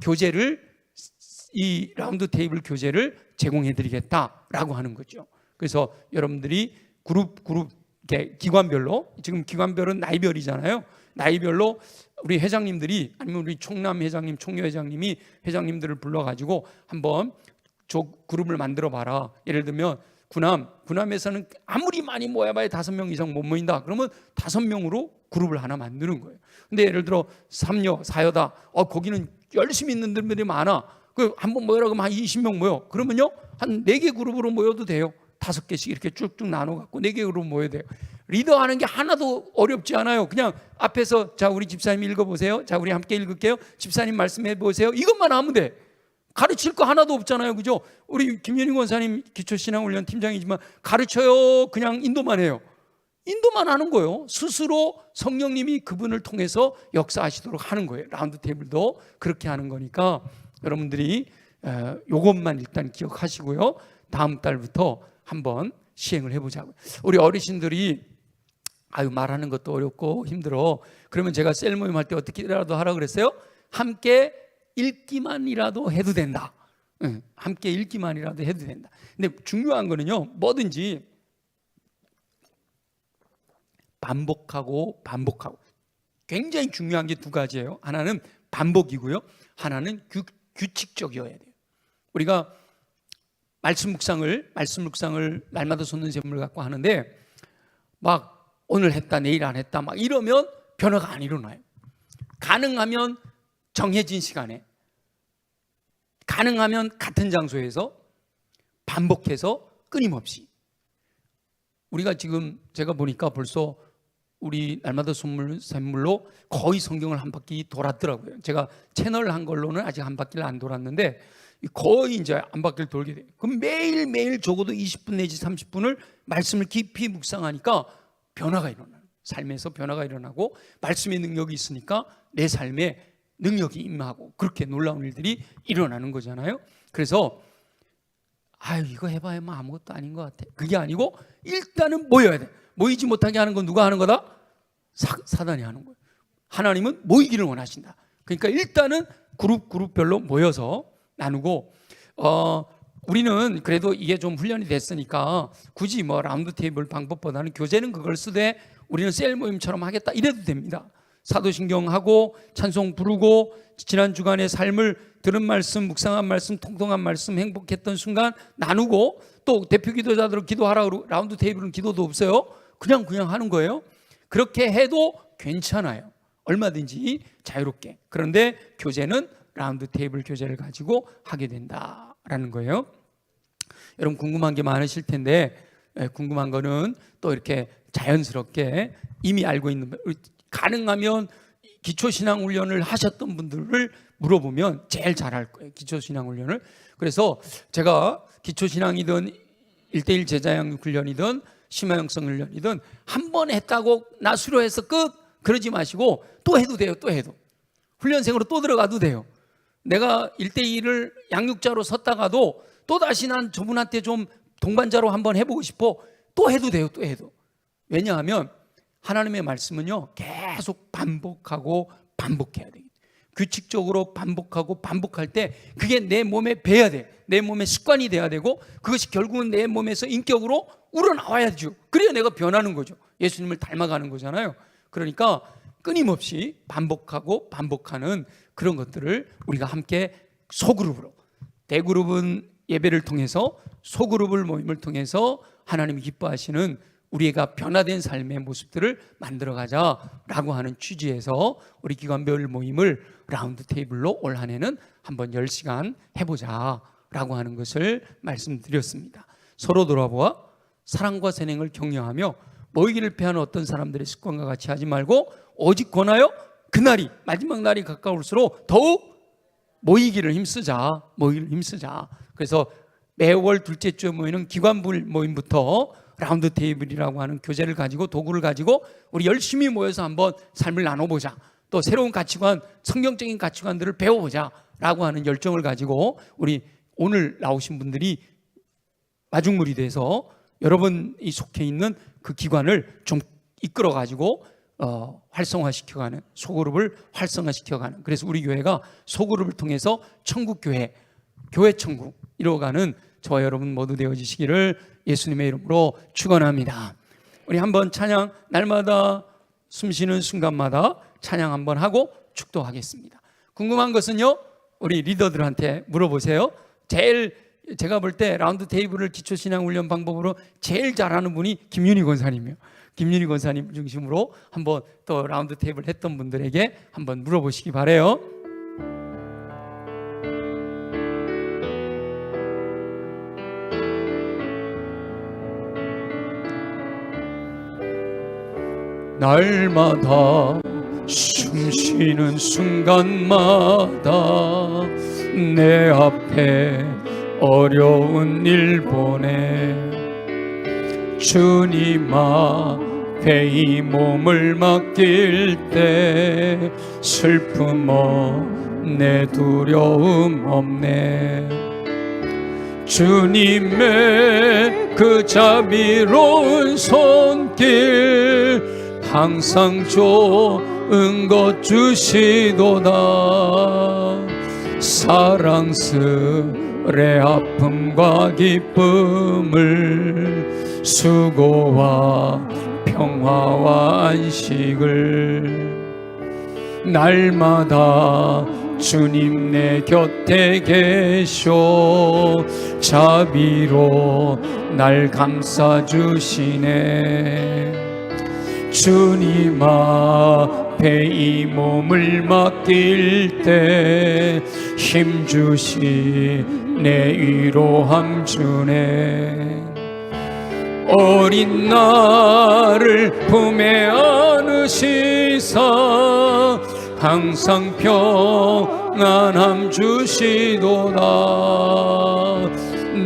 교재를, 이 라운드 테이블 교재를 제공해 드리겠다라고 하는 거죠. 그래서 여러분들이 그룹 기관별로, 지금 기관별은 나이별이잖아요. 나이별로 우리 회장님들이, 아니면 우리 총남 회장님, 총여 회장님이 회장님들을 불러가지고 한번 그룹을 만들어 봐라. 예를 들면 군함에서는 아무리 많이 모여봐야 5명 이상 못 모인다. 그러면 5명으로 그룹을 하나 만드는 거예요. 근데 예를 들어 3여, 4여다. 거기는 열심히 있는 분들이 많아. 한번 모여라 그러면 한 20명 모여. 그러면요, 한 4개 그룹으로 모여도 돼요. 5개씩 이렇게 쭉쭉 나눠갖고 4개 그룹 모여야 돼요. 리더하는 게 하나도 어렵지 않아요. 그냥 앞에서 자 우리 집사님 읽어보세요. 자 우리 함께 읽을게요. 집사님 말씀해 보세요. 이것만 하면 돼. 가르칠 거 하나도 없잖아요, 그죠? 우리 김연희 권사님 기초신앙훈련 팀장이지만 가르쳐요. 그냥 인도만 해요. 인도만 하는 거예요. 스스로 성령님이 그분을 통해서 역사하시도록 하는 거예요. 라운드 테이블도 그렇게 하는 거니까 여러분들이 요것만 일단 기억하시고요. 다음 달부터 한번 시행을 해보자고요. 우리 어르신들이 말하는 것도 어렵고 힘들어. 그러면 제가 셀 모임 할 때 어떻게라도 하라고 그랬어요? 함께 읽기만이라도 해도 된다. 함께 읽기만이라도 해도 된다. 근데 중요한 거는요, 뭐든지 반복하고 굉장히 중요한 게 2가지예요. 하나는 반복이고요, 하나는 규칙적이어야 돼요. 우리가 말씀 묵상을 날마다 솟는 샘물 갖고 하는데 막 오늘 했다 내일 안 했다 막 이러면 변화가 안 일어나요. 가능하면 정해진 시간에, 가능하면 같은 장소에서 반복해서 끊임없이. 우리가 지금 제가 보니까 벌써 우리 날마다 샘물로 거의 성경을 한 바퀴 돌았더라고요. 제가 채널 한 걸로는 아직 한 바퀴를 안 돌았는데 거의 이제 한 바퀴를 돌게 돼요. 그럼 매일매일 적어도 20분 내지 30분을 말씀을 깊이 묵상하니까 변화가 일어나요. 삶에서 변화가 일어나고 말씀의 능력이 있으니까 내 삶에 능력이 임하고 그렇게 놀라운 일들이 일어나는 거잖아요. 그래서 이거 해봐야 아무것도 아닌 것 같아. 그게 아니고 일단은 모여야 돼. 모이지 못하게 하는 건 누가 하는 거다? 사단이 하는 거예요. 하나님은 모이기를 원하신다. 그러니까 일단은 그룹별로 모여서 나누고, 우리는 그래도 이게 좀 훈련이 됐으니까 굳이 라운드 테이블 방법보다는 교재는 그걸 쓰되 우리는 셀 모임처럼 하겠다 이래도 됩니다. 사도신경 하고 찬송 부르고 지난 주간의 삶을 들은 말씀, 묵상한 말씀, 통통한 말씀, 행복했던 순간 나누고, 또 대표 기도자들은 기도하라고, 라운드 테이블은 기도도 없어요. 그냥 하는 거예요. 그렇게 해도 괜찮아요. 얼마든지 자유롭게. 그런데 교재는 라운드 테이블 교재를 가지고 하게 된다라는 거예요. 여러분 궁금한 게 많으실 텐데 궁금한 거는 또 이렇게 자연스럽게 이미 알고 있는, 가능하면 기초신앙훈련을 하셨던 분들을 물어보면 제일 잘할 거예요, 기초신앙훈련을. 그래서 제가 기초신앙이든 1:1 제자양육훈련이든 심화영성훈련이든 한 번 했다고 나 수료해서 끝 그러지 마시고 또 해도 돼요. 또 해도 훈련생으로 또 들어가도 돼요. 내가 1:1을 양육자로 섰다가도 또다시 난 저분한테 좀 동반자로 한번 해보고 싶어, 또 해도 돼요. 또 해도. 왜냐하면 하나님의 말씀은요 계속 반복하고 반복해야 돼요. 규칙적으로 반복하고 반복할 때 그게 내 몸에 배야 돼. 내 몸의 습관이 돼야 되고, 그것이 결국은 내 몸에서 인격으로 우러나와야죠. 그래야 내가 변하는 거죠. 예수님을 닮아가는 거잖아요. 그러니까 끊임없이 반복하고 반복하는 그런 것들을 우리가 함께 소그룹으로, 대그룹은 예배를 통해서, 소그룹을 모임을 통해서 하나님이 기뻐하시는 우리가 변화된 삶의 모습들을 만들어가자라고 하는 취지에서 우리 기관별 모임을 라운드 테이블로 올 한 해는 한번 10시간 해보자라고 하는 것을 말씀드렸습니다. 서로 돌아보아 사랑과 선행을 격려하며 모이기를 패하는 어떤 사람들의 습관과 같이 하지 말고 오직 권하여 그날이, 마지막 날이 가까울수록 더욱 모이기를 힘쓰자. 그래서 매월 둘째 주에 모이는 기관별 모임부터 라운드 테이블이라고 하는 교재를 가지고, 도구를 가지고 우리 열심히 모여서 한번 삶을 나눠보자, 또 새로운 가치관, 성경적인 가치관들을 배워보자 라고 하는 열정을 가지고 우리 오늘 나오신 분들이 마중물이 돼서 여러분이 속해 있는 그 기관을 좀 이끌어 가지고 활성화시켜가는, 소그룹을 활성화시켜가는, 그래서 우리 교회가 소그룹을 통해서 천국교회, 교회천국 이뤄가는 저와 여러분 모두 되어지시기를 예수님의 이름으로 축원합니다. 우리 한번 찬양, 날마다 숨쉬는 순간마다 찬양 한번 하고 축도하겠습니다. 궁금한 것은요, 우리 리더들한테 물어보세요. 제일 제가 볼 때 라운드 테이블을 기초신앙훈련 방법으로 제일 잘하는 분이 김윤희 권사님이에요. 김윤희 권사님 중심으로 한번 또 라운드 테이블 했던 분들에게 한번 물어보시기 바래요. 날마다 숨쉬는 순간마다 내 앞에 어려운 일 보내 주님 앞에 이 몸을 맡길 때 슬픔 없네, 두려움 없네. 주님의 그 자비로운 손길 항상 좋은 것 주시도다. 사랑스레 아픔과 기쁨을, 수고와 평화와 안식을 날마다 주님 내 곁에 계셔 자비로 날 감싸주시네. 주님 앞에 이 몸을 맡길 때 힘주시네, 위로함 주네. 어린 나를 품에 안으시사 항상 평안함 주시도다.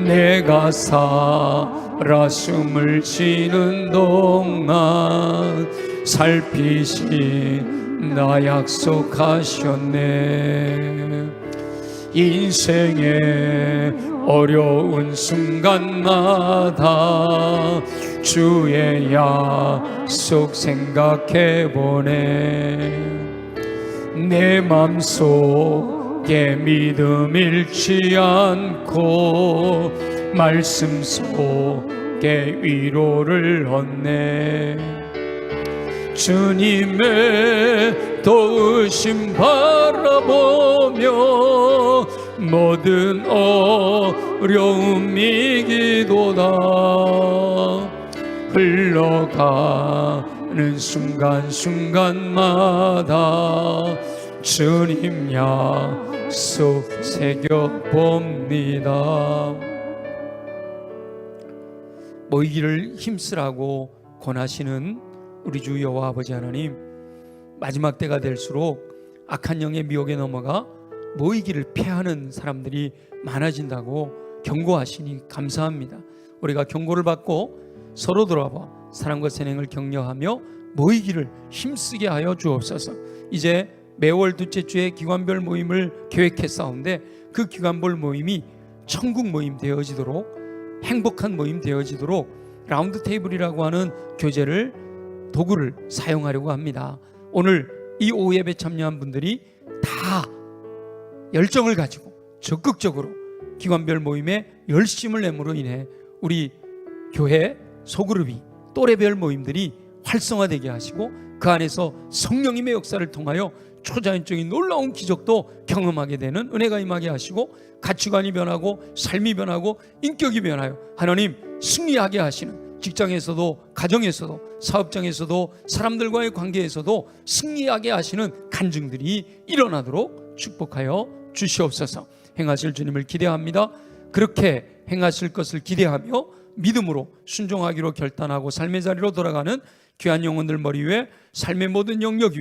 내가 살아 숨을 쉬는 동안 살피신다 약속하셨네. 인생의 어려운 순간마다 주의 약속 생각해보네. 내 맘속에 믿음 잃지 않고 말씀 속에 위로를 얻네. 주님의 도우심 바라보며 모든 어려움 이기도다. 흘러가는 순간순간마다 주님 약속 새겨봅니다. 모이기를 힘쓰라고 권하시는 우리 주 여호와 아버지 하나님, 마지막 때가 될수록 악한 영의 미혹에 넘어가 모이기를 피하는 사람들이 많아진다고 경고하시니 감사합니다. 우리가 경고를 받고 서로 돌아봐 사랑과 선행을 격려하며 모이기를 힘쓰게 하여 주옵소서. 이제 매월 둘째 주에 기관별 모임을 계획했사온데 그 기관별 모임이 천국 모임 되어지도록, 행복한 모임 되어지도록 라운드 테이블이라고 하는 교재를, 도구를 사용하려고 합니다. 오늘 이 오후 예배 참여한 분들이 다 열정을 가지고 적극적으로 기관별 모임에 열심을 내므로 인해 우리 교회 소그룹이, 또래별 모임들이 활성화되게 하시고 그 안에서 성령님의 역사를 통하여 초자연적인 놀라운 기적도 경험하게 되는 은혜가 임하게 하시고, 가치관이 변하고 삶이 변하고 인격이 변하여 하나님 승리하게 하시는, 직장에서도 가정에서도 사업장에서도 사람들과의 관계에서도 승리하게 하시는 간증들이 일어나도록 축복하여 주시옵소서. 행하실 주님을 기대합니다. 그렇게 행하실 것을 기대하며 믿음으로 순종하기로 결단하고 삶의 자리로 돌아가는 귀한 영혼들 머리 위에 삶의 모든 영역 위에